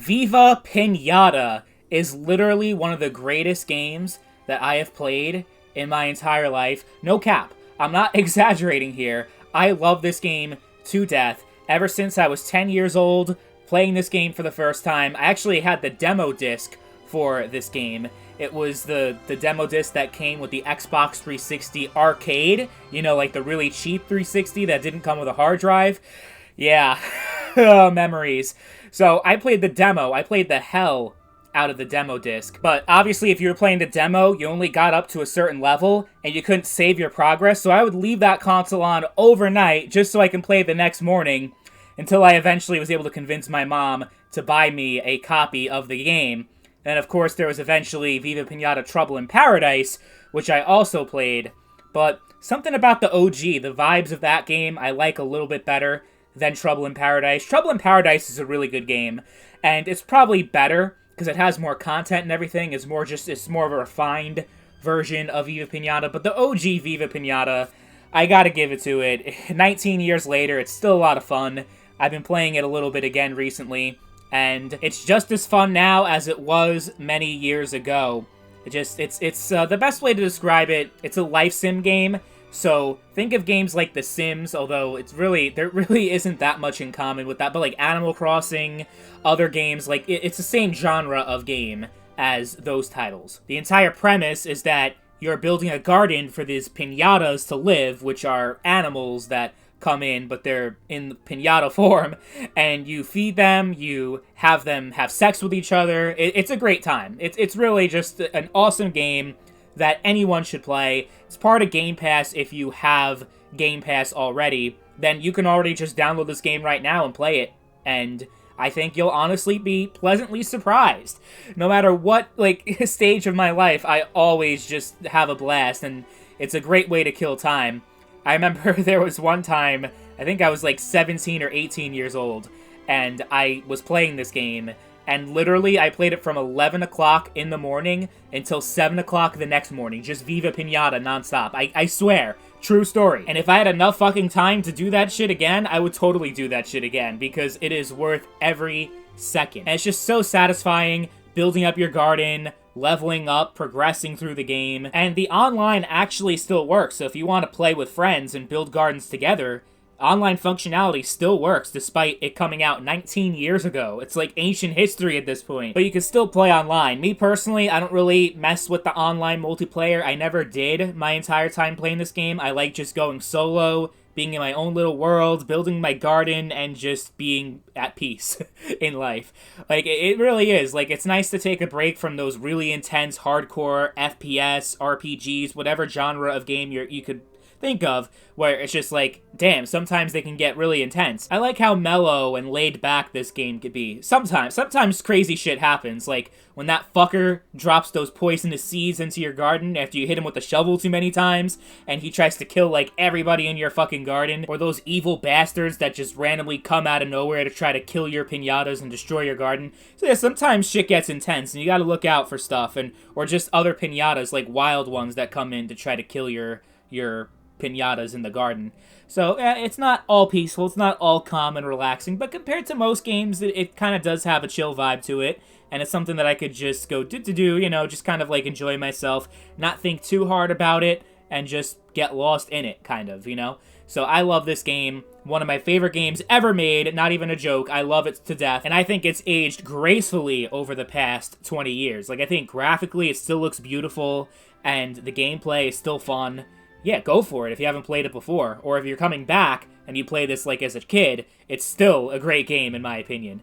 Viva Pinata is literally one of the greatest games that I have played in my entire life. No cap. I'm not exaggerating here. I love this game to death. Ever since I was 10 years old, playing this game for the first time. I actually had the demo disc for this game. It was the demo disc that came with the Xbox 360 arcade. You know, like the really cheap 360 that didn't come with a hard drive. Yeah, memories. So I played the demo. I played the hell out of the demo disc. But obviously, if you were playing the demo, you only got up to a certain level, and you couldn't save your progress, so I would leave that console on overnight just so I can play the next morning, until I eventually was able to convince my mom to buy me a copy of the game. And of course, there was eventually Viva Pinata Trouble in Paradise, which I also played. But something about the OG, the vibes of that game, I like a little bit better than Trouble in Paradise. Trouble in Paradise is a really good game, and it's probably better because it has more content and everything. It's more of a refined version of Viva Pinata. But the OG Viva Pinata, I gotta give it to it. 19 years later, it's still a lot of fun. I've been playing it a little bit again recently, and it's just as fun now as it was many years ago. It's the best way to describe it. It's a life sim game. So think of games like The Sims, although there really isn't that much in common with that, but like Animal Crossing, other games, like it's the same genre of game as those titles. The entire premise is that you're building a garden for these pinatas to live, which are animals that come in, but they're in pinata form, and you feed them, you have them have sex with each other. It's a great time. It's really just an awesome game that anyone should play. It's part of Game Pass. If you have Game Pass already, then you can already just download this game right now and play it, and I think you'll honestly be pleasantly surprised. No matter what, stage of my life, I always just have a blast, and it's a great way to kill time. I remember there was one time, I think I was like 17 or 18 years old, and I was playing this game, and literally I played it from 11 o'clock in the morning until 7 o'clock the next morning, just Viva Pinata nonstop. I swear, true story. And if I had enough fucking time to do that shit again, I would totally do that shit again, because it is worth every second. And it's just so satisfying, building up your garden, leveling up, progressing through the game, and the online actually still works, so if you want to play with friends and build gardens together, online functionality still works despite it coming out 19 years ago. It's like ancient history at this point, but you can still play online. Me personally, I don't really mess with the online multiplayer. I never did my entire time playing this game. I like just going solo, being in my own little world, building my garden, and just being at peace in life. It really is. It's nice to take a break from those really intense, hardcore FPS, RPGs, whatever genre of game you could think of, where it's just damn, sometimes they can get really intense. I like how mellow and laid back this game could be. Sometimes crazy shit happens, like when that fucker drops those poisonous seeds into your garden after you hit him with a shovel too many times, and he tries to kill, everybody in your fucking garden, or those evil bastards that just randomly come out of nowhere to try to kill your pinatas and destroy your garden. So yeah, sometimes shit gets intense, and you gotta look out for stuff, or just other pinatas, wild ones that come in to try to kill your pinatas in the garden. So it's not all peaceful, it's not all calm and relaxing, but compared to most games, it kind of does have a chill vibe to it, and it's something that I could just go do, just kind of enjoy myself, not think too hard about it, and just get lost in it, kind of, So I love this game. One of my favorite games ever made, not even a joke. I love it to death, and I think it's aged gracefully over the past 20 years. I think graphically it still looks beautiful, and the gameplay is still fun. Yeah, go for it if you haven't played it before, or if you're coming back and you play this as a kid, it's still a great game in my opinion.